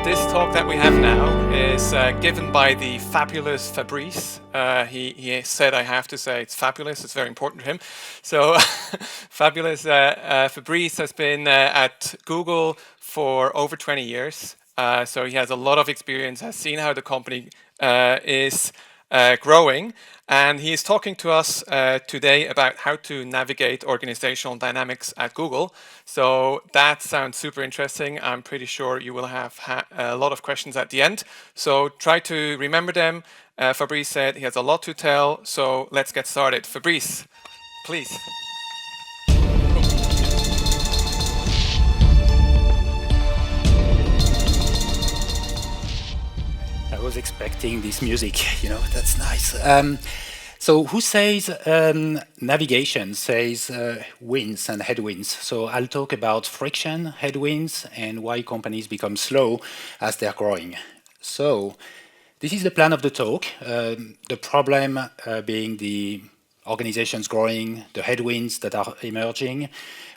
This talk that we have now is given by the fabulous Fabrice. He said I have to say it's fabulous. It's very important to him. So fabulous. Fabrice has been at Google for over 20 years. So he has a lot of experience, has seen how the company is growing. And he is talking to us today about how to navigate organizational dynamics at Google. So that sounds super interesting. I'm pretty sure you will have a lot of questions at the end. So try to remember them. Fabrice said he has a lot to tell. So let's get started. Fabrice, please. I was expecting this music, that's nice. So who says navigation says winds and headwinds? So I'll talk about friction, headwinds, and why companies become slow as they're growing. So this is the plan of the talk. The problem being the organizations growing, the headwinds that are emerging.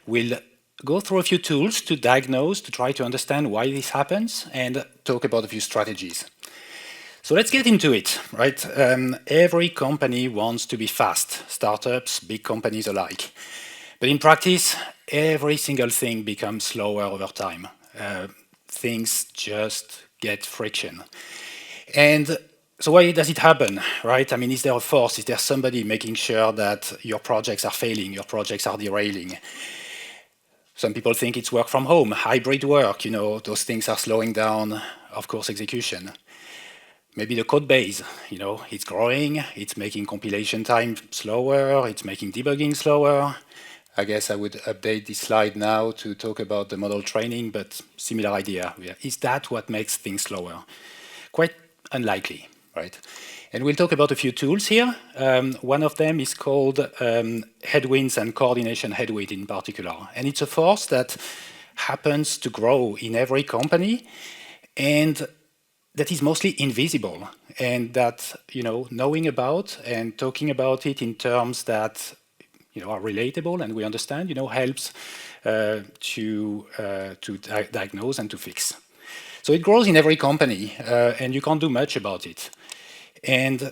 We'll go through a few tools to diagnose, to try to understand why this happens, and talk about a few strategies. So let's get into it, right? Every company wants to be fast, startups, big companies alike. But in practice, every single thing becomes slower over time. Things just get friction. And so why does it happen, right? I mean, is there a force? Is there somebody making sure that your projects are failing, your projects are derailing? Some people think it's work from home, hybrid work, those things are slowing down, of course, execution. Maybe the code base, it's growing, it's making compilation time slower, it's making debugging slower. I guess I would update this slide now to talk about the model training, but similar idea. Is that what makes things slower? Quite unlikely, right? And we'll talk about a few tools here. One of them is called Headwinds and Coordination Headwind in particular. And it's a force that happens to grow in every company, and that is mostly invisible, and that knowing about and talking about it in terms that are relatable and we understand helps to diagnose and to fix. So it grows in every company, and you can't do much about it. And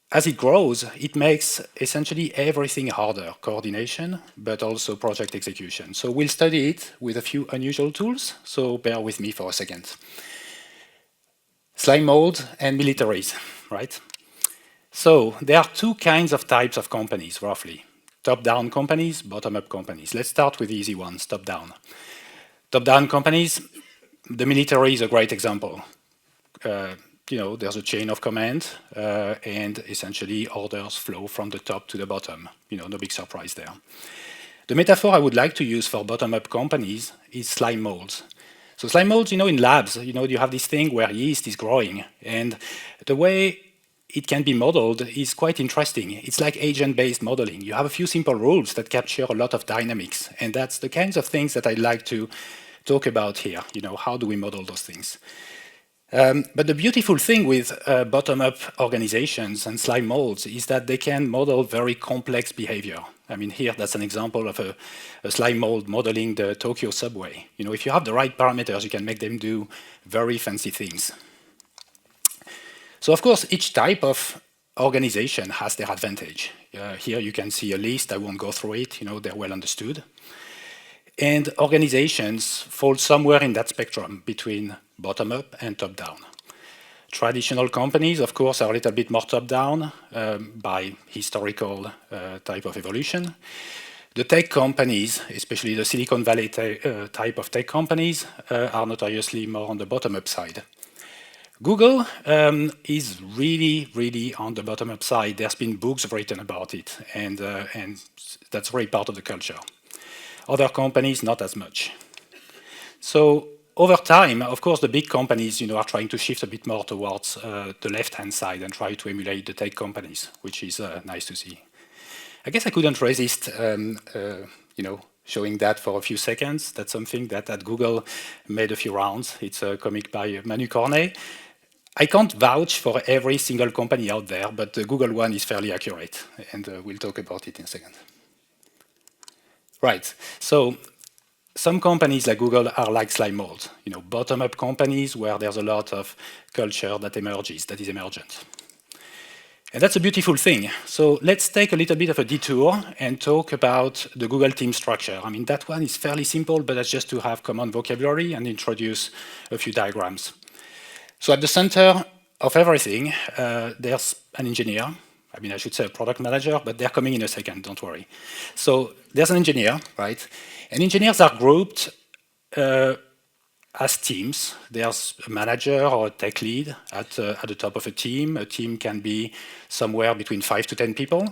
as it grows, it makes essentially everything harder, coordination, but also project execution. So we'll study it with a few unusual tools, so bear with me for a second. Slime mold and militaries, right? So there are two types of companies, roughly. Top-down companies, bottom-up companies. Let's start with the easy ones, top-down. Top-down companies, the military is a great example. There's a chain of command, and essentially orders flow from the top to the bottom. No big surprise there. The metaphor I would like to use for bottom-up companies is slime molds. So slime molds, in labs, you have this thing where yeast is growing, and the way it can be modeled is quite interesting. It's like agent-based modeling. You have a few simple rules that capture a lot of dynamics, and that's the kinds of things that I'd like to talk about here. How do we model those things? But the beautiful thing with bottom-up organizations and slime molds is that they can model very complex behavior. I mean, here, that's an example of a slime mold modeling the Tokyo subway. If you have the right parameters, you can make them do very fancy things. So, of course, each type of organization has their advantage. Here you can see a list. I won't go through it. They're well understood. And organizations fall somewhere in that spectrum between bottom-up and top-down. Traditional companies, of course, are a little bit more top-down by historical type of evolution. The tech companies, especially the Silicon Valley type of tech companies, are notoriously more on the bottom-up side. Google is really, really on the bottom-up side. There's been books written about it, and that's really part of the culture. Other companies, not as much. So over time, of course, the big companies, are trying to shift a bit more towards the left-hand side and try to emulate the tech companies, which is nice to see. I guess I couldn't resist, showing that for a few seconds. That's something that at Google made a few rounds. It's a comic by Manu Cornet. I can't vouch for every single company out there, but the Google one is fairly accurate, and we'll talk about it in a second. Right, so some companies like Google are like slime mold, bottom-up companies where there's a lot of culture that emerges, that is emergent. And that's a beautiful thing. So let's take a little bit of a detour and talk about the Google team structure. I mean, that one is fairly simple, but that's just to have common vocabulary and introduce a few diagrams. So at the center of everything, there's an engineer. I mean, I should say a product manager, but they're coming in a second, don't worry. So there's an engineer, right? And engineers are grouped as teams. There's a manager or a tech lead at the top of a team. A team can be somewhere between 5 to 10 people.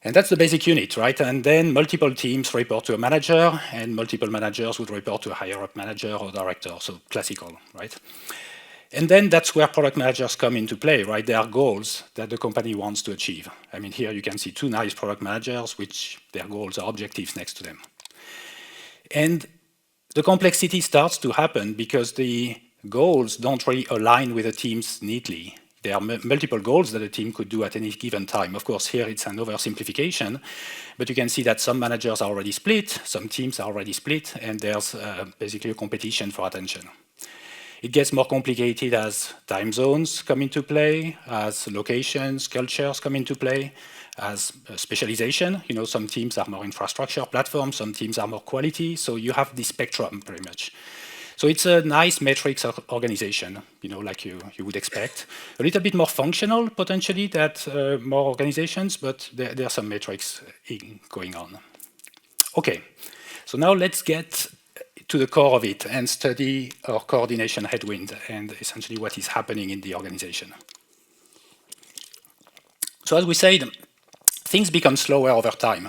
And that's the basic unit, right? And then multiple teams report to a manager, and multiple managers would report to a higher-up manager or director, so classical, right? And then that's where product managers come into play, right? There are goals that the company wants to achieve. I mean, here you can see two nice product managers, which their goals are objectives next to them. And the complexity starts to happen because the goals don't really align with the teams neatly. There are multiple goals that a team could do at any given time. Of course, here it's an oversimplification, but you can see that some managers are already split, some teams are already split, and there's basically a competition for attention. It gets more complicated as time zones come into play, as locations, cultures come into play, as specialization. Some teams are more infrastructure platforms, some teams are more quality, so you have this spectrum pretty much. So it's a nice matrix of organization, like you would expect. A little bit more functional, potentially, than more organizations, but there are some metrics going on. Okay, so now let's get to the core of it and study our coordination headwind and essentially what is happening in the organization. So as we said, things become slower over time.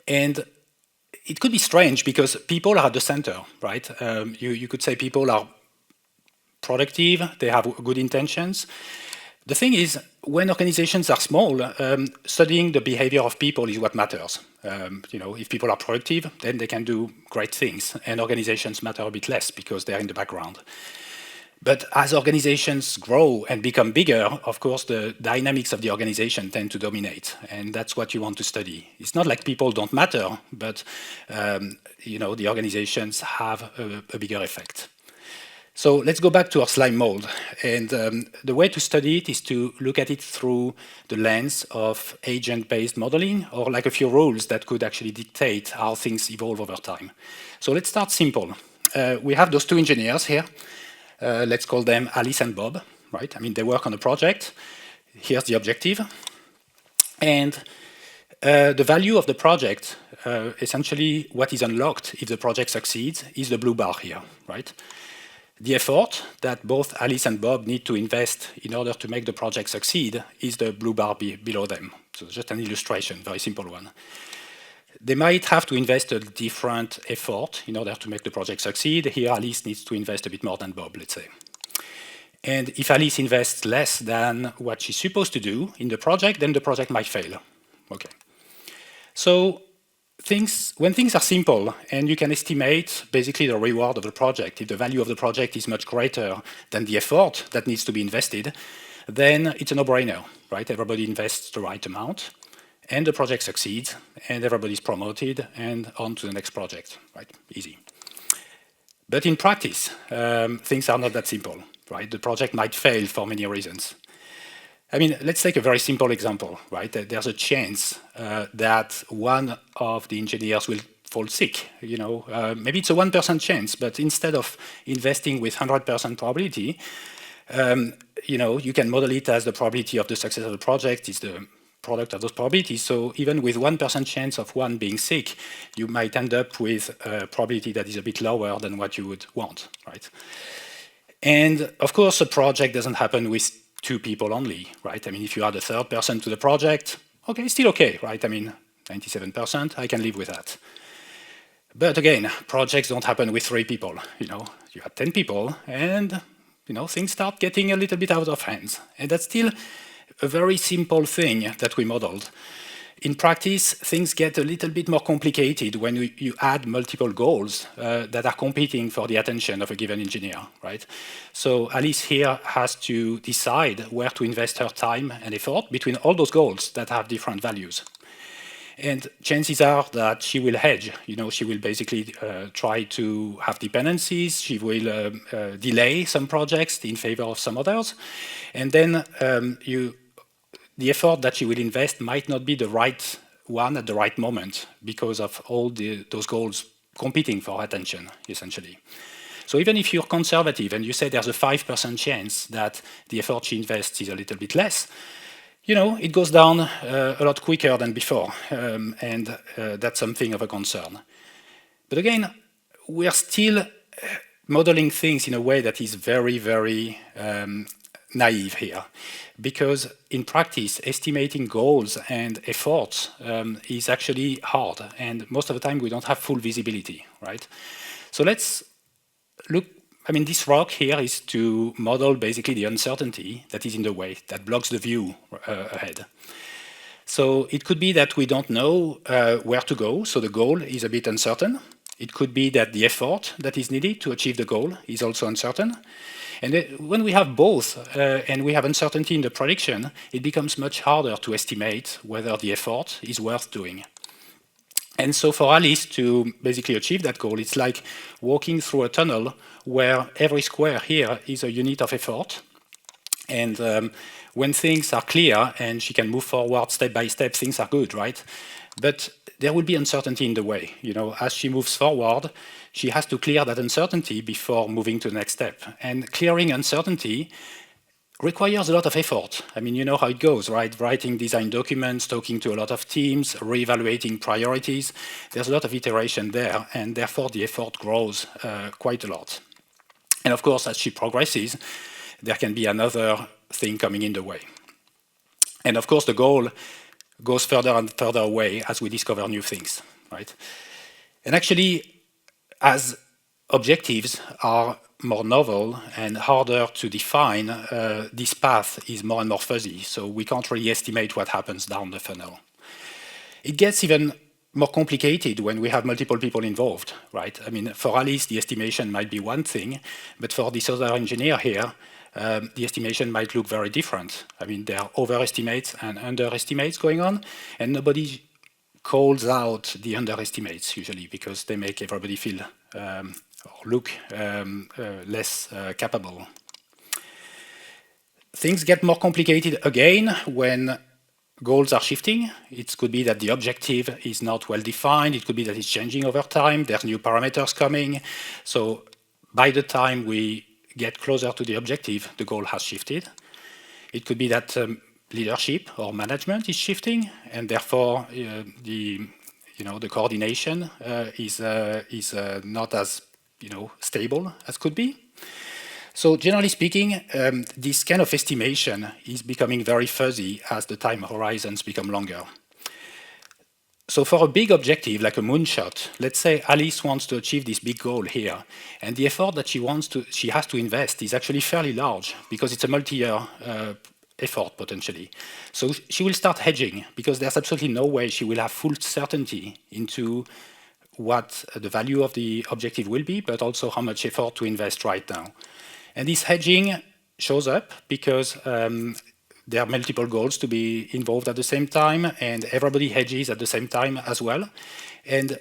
And it could be strange because people are at the center, right? You could say people are productive, they have good intentions. The thing is, when organizations are small, studying the behavior of people is what matters. If people are productive, then they can do great things, and organizations matter a bit less because they're in the background. But as organizations grow and become bigger, of course, the dynamics of the organization tend to dominate, and that's what you want to study. It's not like people don't matter, but the organizations have a bigger effect. So let's go back to our slime mold. And the way to study it is to look at it through the lens of agent-based modeling, or like a few rules that could actually dictate how things evolve over time. So let's start simple. We have those two engineers here. Let's call them Alice and Bob, right? I mean, they work on a project. Here's the objective. And the value of the project, essentially what is unlocked if the project succeeds, is the blue bar here, right? The effort that both Alice and Bob need to invest in order to make the project succeed is the blue bar below them. So just an illustration, very simple one. They might have to invest a different effort in order to make the project succeed. Here, Alice needs to invest a bit more than Bob, let's say. And if Alice invests less than what she's supposed to do in the project, then the project might fail. Okay. So when things are simple and you can estimate basically the reward of the project, if the value of the project is much greater than the effort that needs to be invested, then it's a no-brainer, right? Everybody invests the right amount, and the project succeeds, and everybody's promoted, and on to the next project, right? Easy. But in practice, things are not that simple, right? The project might fail for many reasons. I mean, let's take a very simple example, right? There's a chance that one of the engineers will fall sick. Maybe it's a 1% chance, but instead of investing with 100% probability, you can model it as the probability of the success of the project is the product of those probabilities. So even with 1% chance of one being sick, you might end up with a probability that is a bit lower than what you would want, right? And of course, a project doesn't happen with two people only, right? I mean, if you add a third person to the project, okay, still okay, right? I mean, 97%, I can live with that. But again, projects don't happen with 3 people, You have 10 people, and, things start getting a little bit out of hands. And that's still a very simple thing that we modeled. In practice, things get a little bit more complicated when you add multiple goals that are competing for the attention of a given engineer, right? So Alice here has to decide where to invest her time and effort between all those goals that have different values. And chances are that she will hedge. She will basically try to have dependencies. She will delay some projects in favor of some others. And then the effort that she will invest might not be the right one at the right moment because of all those goals competing for attention, essentially. So even if you're conservative and you say there's a 5% chance that the effort she invests is a little bit less, it goes down a lot quicker than before, and that's something of a concern. But again, we are still modeling things in a way that is very, very naive here, because in practice, estimating goals and efforts is actually hard, and most of the time we don't have full visibility, right? So let's look. This rock here is to model basically the uncertainty that is in the way, that blocks the view ahead. So it could be that we don't know where to go, so the goal is a bit uncertain. It could be that the effort that is needed to achieve the goal is also uncertain. And when we have both, and we have uncertainty in the prediction, it becomes much harder to estimate whether the effort is worth doing. And so for Alice to basically achieve that goal, it's like walking through a tunnel where every square here is a unit of effort. And when things are clear and she can move forward step by step, things are good, right? But there will be uncertainty in the way. As she moves forward, she has to clear that uncertainty before moving to the next step. And clearing uncertainty requires a lot of effort. You know how it goes, right? Writing design documents, talking to a lot of teams, reevaluating priorities. There's a lot of iteration there, and therefore the effort grows quite a lot. And of course, as she progresses, there can be another thing coming in the way. And of course, the goal goes further and further away as we discover new things, right? And actually, as objectives are more novel and harder to define, this path is more and more fuzzy, so we can't really estimate what happens down the funnel. It gets even more complicated when we have multiple people involved, right? For Alice, the estimation might be one thing, but for this other engineer here, the estimation might look very different. There are overestimates and underestimates going on, and nobody calls out the underestimates usually because they make everybody feel or look less capable. Things get more complicated again when goals are shifting. It could be that the objective is not well defined. It could be that it's changing over time. There's new parameters coming. So by the time we get closer to the objective, the goal has shifted. It could be that leadership or management is shifting, and therefore the coordination is not as stable as could be. So generally speaking, this kind of estimation is becoming very fuzzy as the time horizons become longer. So for a big objective like a moonshot, let's say Alice wants to achieve this big goal here, and the effort that she has to invest is actually fairly large because it's a multi-year effort potentially. So she will start hedging because there's absolutely no way she will have full certainty into what the value of the objective will be, but also how much effort to invest right now. And this hedging shows up because there are multiple goals to be involved at the same time, and everybody hedges at the same time as well. And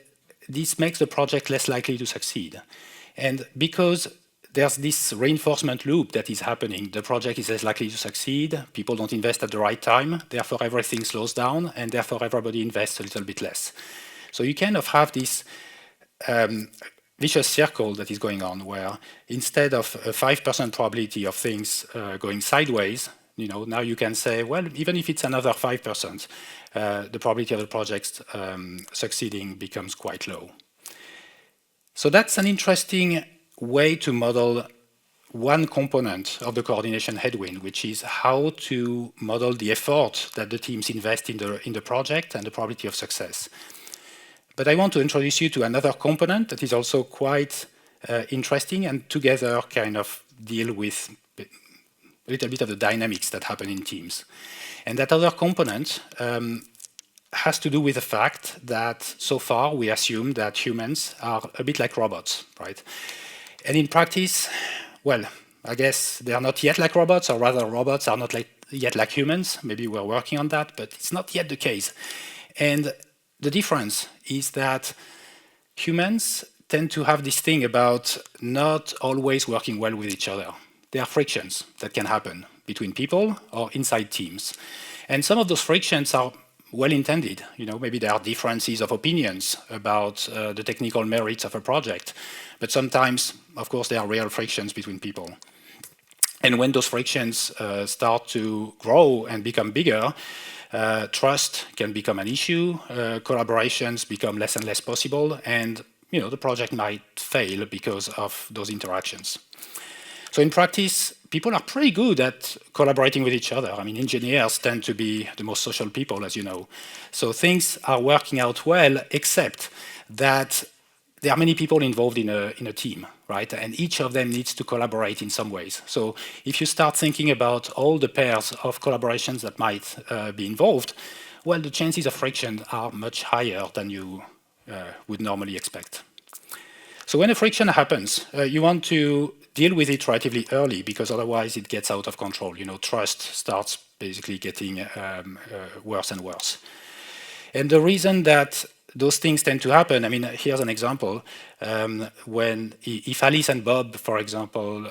this makes the project less likely to succeed. And because there's this reinforcement loop that is happening, the project is less likely to succeed, people don't invest at the right time, therefore everything slows down, and therefore everybody invests a little bit less. So you kind of have this vicious circle that is going on, where instead of a 5% probability of things going sideways, now you can say, well, even if it's another 5%, the probability of the project succeeding becomes quite low. So that's an interesting way to model one component of the coordination headwind, which is how to model the effort that the teams invest in the project and the probability of success. But I want to introduce you to another component that is also quite interesting, and together kind of deal with a little bit of the dynamics that happen in teams. And that other component has to do with the fact that so far we assume that humans are a bit like robots, right? And in practice, well, I guess they are not yet like robots, or rather robots are not yet like humans. Maybe we're working on that, but it's not yet the case. And the difference is that humans tend to have this thing about not always working well with each other. There are frictions that can happen between people or inside teams. And some of those frictions are well-intended. Maybe there are differences of opinions about the technical merits of a project. But sometimes, of course, there are real frictions between people. And when those frictions start to grow and become bigger, trust can become an issue, collaborations become less and less possible, and the project might fail because of those interactions. So in practice, people are pretty good at collaborating with each other. I mean, engineers tend to be the most social people, as you know. So things are working out well, except that there are many people involved in a team, right? And each of them needs to collaborate in some ways. So if you start thinking about all the pairs of collaborations that might be involved, well, the chances of friction are much higher than you would normally expect. So when a friction happens, you want to deal with it relatively early, because otherwise it gets out of control. Trust starts basically getting worse and worse. And the reason that those things tend to happen, I mean, here's an example. If Alice and Bob, for example,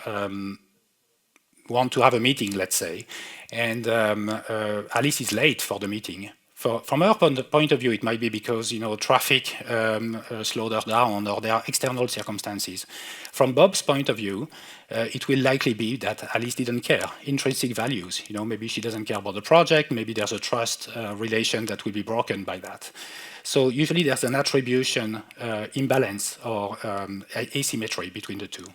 want to have a meeting, let's say, and Alice is late for the meeting. From her point of view, it might be because traffic slowed her down, or there are external circumstances. From Bob's point of view, it will likely be that Alice didn't care. Intrinsic values, maybe she doesn't care about the project. Maybe there's a trust relation that will be broken by that. So usually there's an attribution imbalance or asymmetry between the two.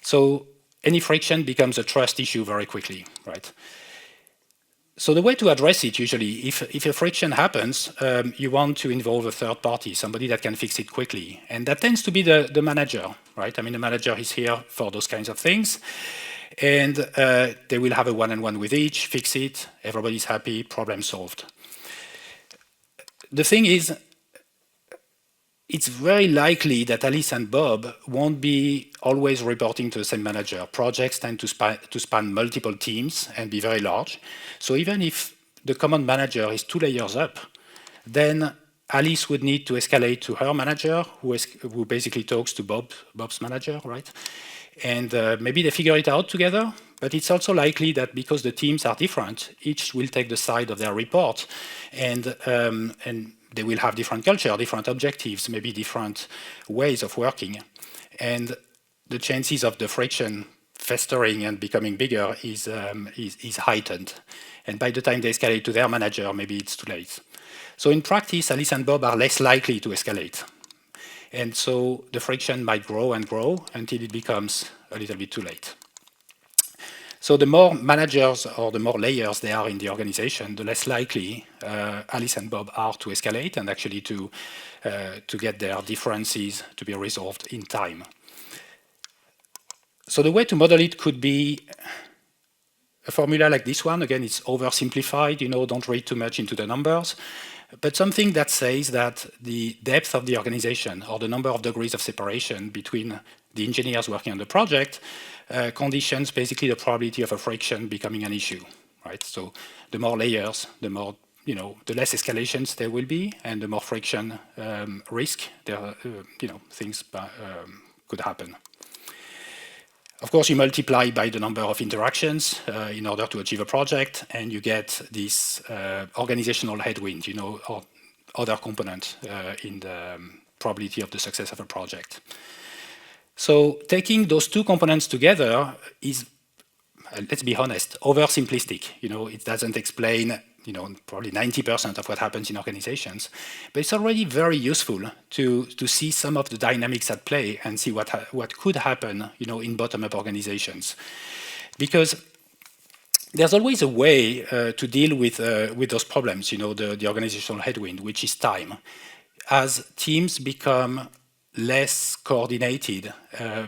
So any friction becomes a trust issue very quickly, right? So the way to address it, usually, if a friction happens, you want to involve a third party, somebody that can fix it quickly. And that tends to be the manager, right? I mean, the manager is here for those kinds of things. And they will have a one-on-one with each, fix it, everybody's happy, problem solved. The thing is, it's very likely that Alice and Bob won't be always reporting to the same manager. Projects tend to span multiple teams and be very large. So even if the common manager is 2 layers up, then Alice would need to escalate to her manager, who basically talks to Bob's manager, right? And maybe they figure it out together. But it's also likely that because the teams are different, each will take the side of their report, and they will have different culture, different objectives, maybe different ways of working. And the chances of the friction festering and becoming bigger is heightened. And by the time they escalate to their manager, maybe it's too late. So in practice, Alice and Bob are less likely to escalate. And so the friction might grow and grow until it becomes a little bit too late. So the more managers or the more layers there are in the organization, the less likely Alice and Bob are to escalate and actually to get their differences to be resolved in time. So the way to model it could be a formula like this one. Again, it's oversimplified, don't read too much into the numbers. But something that says that the depth of the organization or the number of degrees of separation between the engineers working on the project conditions basically the probability of a friction becoming an issue, right? So the more layers, the more, the less escalations there will be, and the more friction risk there, things could happen. Of course, you multiply by the number of interactions in order to achieve a project, and you get this organizational headwind, or other component in the probability of the success of a project. So taking those two components together is, let's be honest, oversimplistic. It doesn't explain, probably 90% of what happens in organizations, but it's already very useful to see some of the dynamics at play and see what could happen, in bottom-up organizations, because there's always a way to deal with those problems. The organizational headwind, which is time. As teams become less coordinated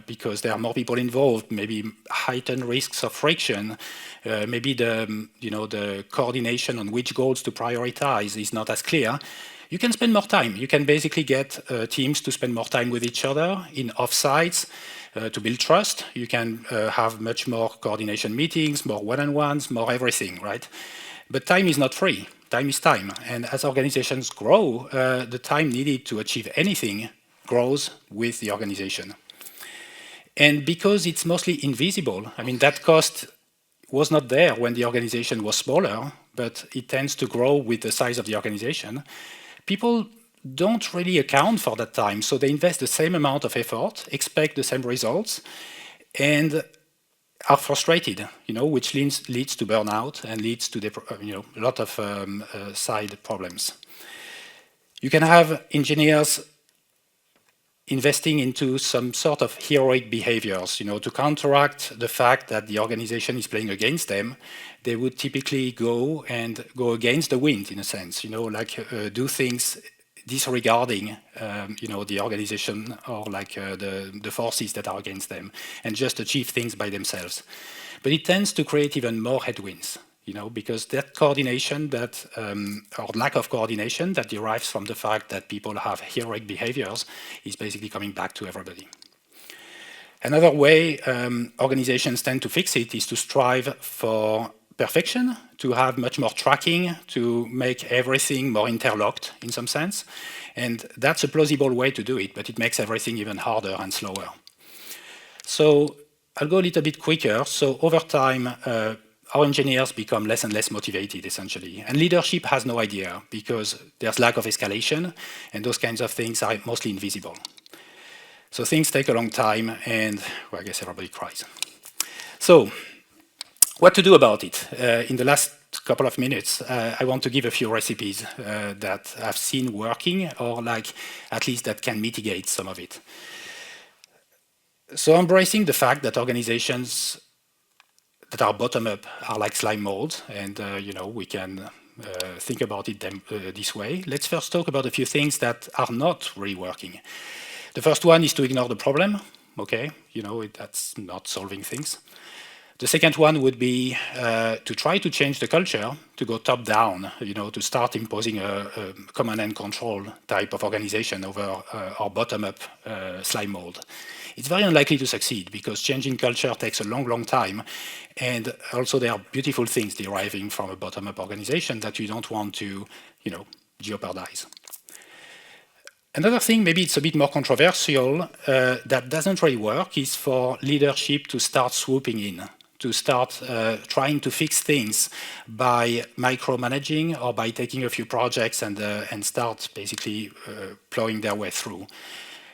because there are more people involved, maybe heightened risks of friction, maybe the coordination on which goals to prioritize is not as clear, you can spend more time. You can basically get teams to spend more time with each other in offsites to build trust. You can have much more coordination meetings, more one-on-ones, more everything, right? But time is not free. time is time. And as organizations grow, the time needed to achieve anything grows with the organization. And because it's mostly invisible, I mean, that cost was not there when the organization was smaller, but it tends to grow with the size of the organization. People don't really account for that time, so they invest the same amount of effort, expect the same results, and are frustrated, which leads to burnout and leads to a lot of side problems. You can have engineers investing into some sort of heroic behaviors, to counteract the fact that the organization is playing against them. They would typically go against the wind, in a sense, do things disregarding, the organization or the forces that are against them, and just achieve things by themselves. But it tends to create even more headwinds, because that coordination, or lack of coordination that derives from the fact that people have heroic behaviors is basically coming back to everybody. Another way organizations tend to fix it is to strive for perfection, to have much more tracking, to make everything more interlocked in some sense. And that's a plausible way to do it, but it makes everything even harder and slower. So I'll go a little bit quicker. So over time, our engineers become less and less motivated, essentially. And leadership has no idea because there's lack of escalation, and those kinds of things are mostly invisible. So things take a long time, and well, I guess everybody cries. So what to do about it? In the last couple of minutes, I want to give a few recipes that I've seen working, or at least that can mitigate some of it. So embracing the fact that organizations that are bottom-up are like slime molds, and we can think about it this way. Let's first talk about a few things that are not really working. The first one is to ignore the problem. Okay, that's not solving things. The second one would be to try to change the culture, to go top-down, to start imposing a command and control type of organization over our bottom-up slime mold. It's very unlikely to succeed because changing culture takes a long, long time. And also there are beautiful things deriving from a bottom-up organization that you don't want to, jeopardize. Another thing, maybe it's a bit more controversial, that doesn't really work, is for leadership to start swooping in, to start trying to fix things by micromanaging or by taking a few projects and start basically plowing their way through.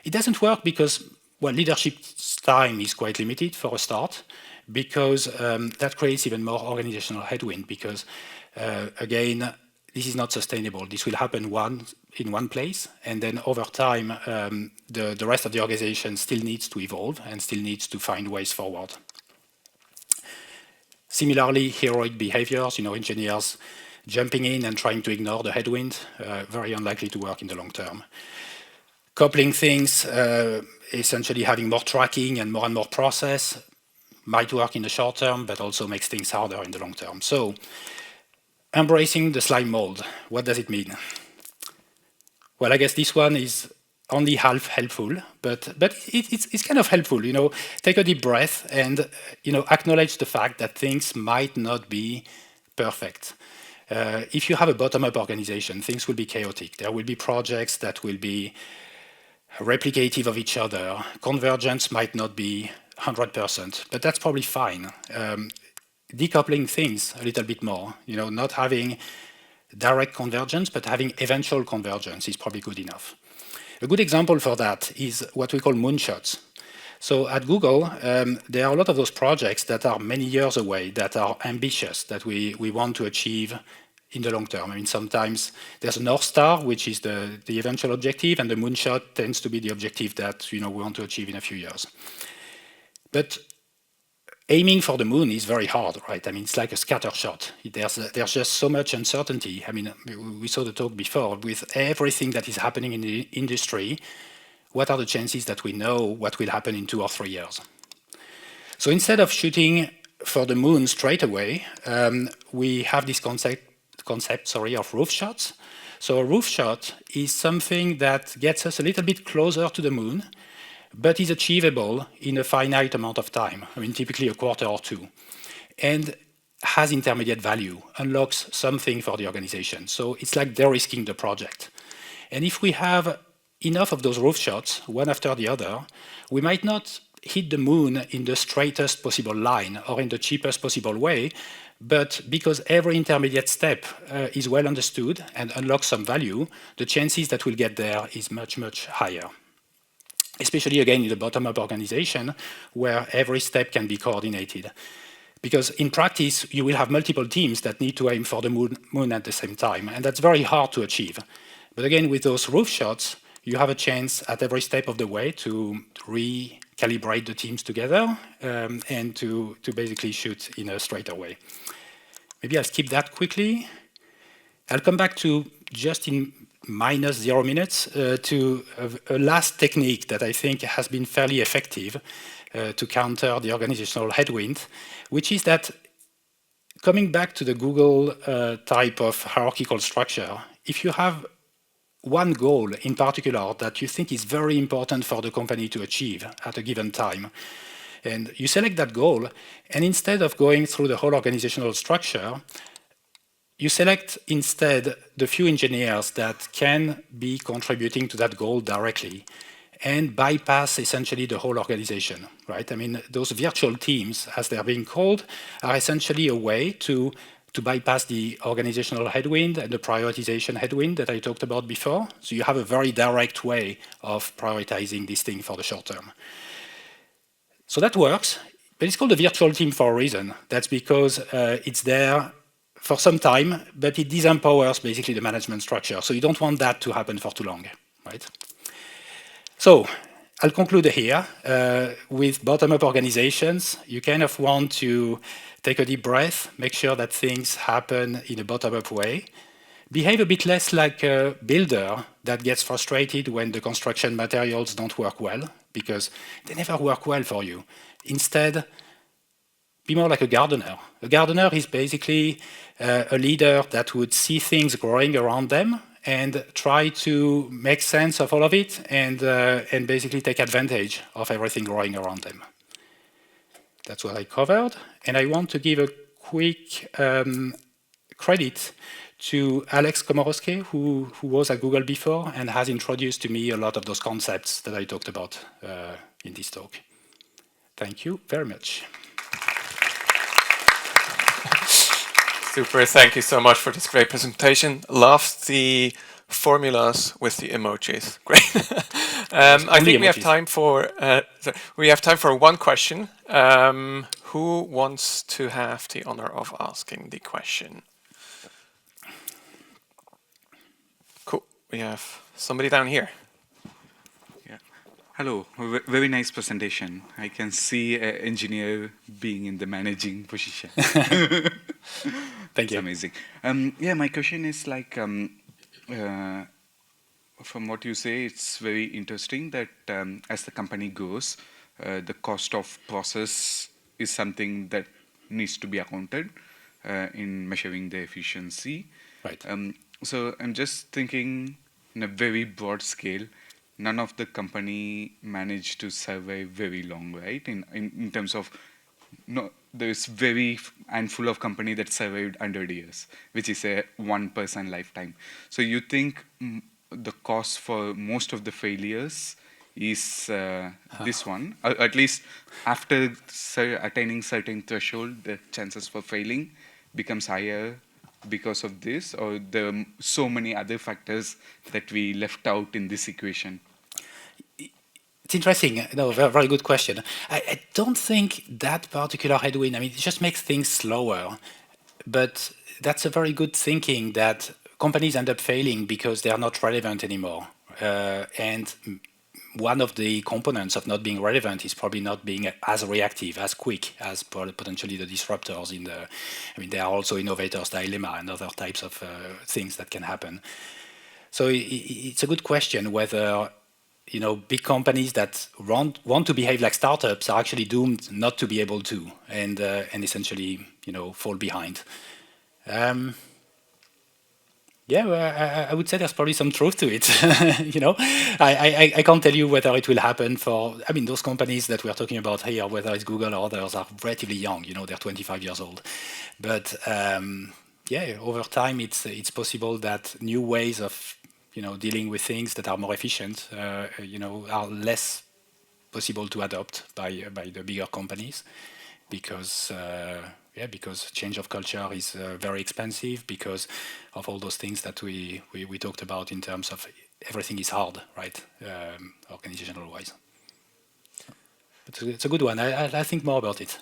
It doesn't work because, well, leadership's time is quite limited for a start, because that creates even more organizational headwind, because, again, this is not sustainable. This will happen in one place, and then over time, the rest of the organization still needs to evolve and still needs to find ways forward. Similarly, heroic behaviors, engineers jumping in and trying to ignore the headwind, very unlikely to work in the long term. Coupling things, essentially having more tracking and more process, might work in the short term, but also makes things harder in the long term. So, embracing the slime mold, what does it mean? Well, I guess this one is only half helpful, but it's kind of helpful. Take a deep breath and acknowledge the fact that things might not be perfect. If you have a bottom-up organization, things will be chaotic. There will be projects that will be replicative of each other. Convergence might not be 100%, but that's probably fine. Decoupling things a little bit more, not having direct convergence, but having eventual convergence is probably good enough. A good example for that is what we call moonshots. So at Google, there are a lot of those projects that are many years away, that are ambitious, that we want to achieve in the long term. I mean, sometimes there's a North Star, which is the eventual objective, and the moonshot tends to be the objective that we want to achieve in a few years. But aiming for the moon is very hard, right? I mean, it's like a scatter shot. There's just so much uncertainty. I mean, we saw the talk before. With everything that is happening in the industry, what are the chances that we know what will happen in 2 or 3 years? So instead of shooting for the moon straight away, we have this concept of roof shots. So a roof shot is something that gets us a little bit closer to the moon, but is achievable in a finite amount of time. I mean, typically a quarter or two. And has intermediate value, unlocks something for the organization. So it's like de-risking the project. And if we have enough of those roof shots, one after the other, we might not hit the moon in the straightest possible line or in the cheapest possible way, but because every intermediate step is well understood and unlocks some value, the chances that we'll get there is much, much higher. Especially again in the bottom-up organization, where every step can be coordinated. Because in practice, you will have multiple teams that need to aim for the moon at the same time, and that's very hard to achieve. But again, with those roof shots, you have a chance at every step of the way to recalibrate the teams together and to basically shoot in a straighter way. Maybe I'll skip that quickly. I'll come back to just in minus 0 minutes to a last technique that I think has been fairly effective to counter the organizational headwind, which is that coming back to the Google type of hierarchical structure, if you have one goal in particular that you think is very important for the company to achieve at a given time, and you select that goal, and instead of going through the whole organizational structure, you select instead the few engineers that can be contributing to that goal directly and bypass essentially the whole organization, right? I mean, those virtual teams, as they're being called, are essentially a way to bypass the organizational headwind and the prioritization headwind that I talked about before. So you have a very direct way of prioritizing this thing for the short term. So that works, but it's called a virtual team for a reason. That's because it's there for some time, but it disempowers basically the management structure. So you don't want that to happen for too long, right? So I'll conclude here. With bottom-up organizations, you kind of want to take a deep breath, make sure that things happen in a bottom-up way, behave a bit less like a builder that gets frustrated when the construction materials don't work well, because they never work well for you. Instead, be more like a gardener. A gardener is basically a leader that would see things growing around them and try to make sense of all of it and basically take advantage of everything growing around them. That's what I covered. And I want to give a quick credit to Alex Komorowski, who was at Google before and has introduced to me a lot of those concepts that I talked about in this talk. Thank you very much. Super, thank you so much for this great presentation. Loved the formulas with the emojis. Great. I think we have time for one question. Who wants to have the honor of asking the question? Cool. We have somebody down here. Hello, very nice presentation. I can see an engineer being in the managing position. Thank you. Amazing. Yeah, my question is like, from what you say, it's very interesting that as the company grows, the cost of process is something that needs to be accounted in measuring the efficiency. Right. So I'm just thinking in a very broad scale, none of the company managed to survive very long, right? In terms of, no, there's very handful of company that survived 100 years, which is a 1% lifetime. So you think the cost for most of the failures is this one, or at least after attaining certain threshold, the chances for failing becomes higher because of this, or there are so many other factors that we left out in this equation? It's interesting. No, very, very good question. I don't think that particular headwind, I mean, it just makes things slower. But that's a very good thinking that companies end up failing because they are not relevant anymore. And one of the components of not being relevant is probably not being as reactive, as quick as potentially the disruptors in the, I mean, there are also innovators' dilemma and other types of things that can happen. So it's a good question whether, you know, big companies that want to behave like startups are actually doomed not to be able to, and essentially, you know, fall behind. Yeah, well, I would say there's probably some truth to it. You know, I can't tell you whether it will happen for. I mean, those companies that we're talking about here, whether it's Google or others, are relatively young. You know, they're 25 years old, but yeah, over time, it's possible that new ways of dealing with things that are more efficient, are less possible to adopt by the bigger companies because because change of culture is very expensive because of all those things that we talked about in terms of everything is hard, right? Organizational wise. It's a good one. I think more about it.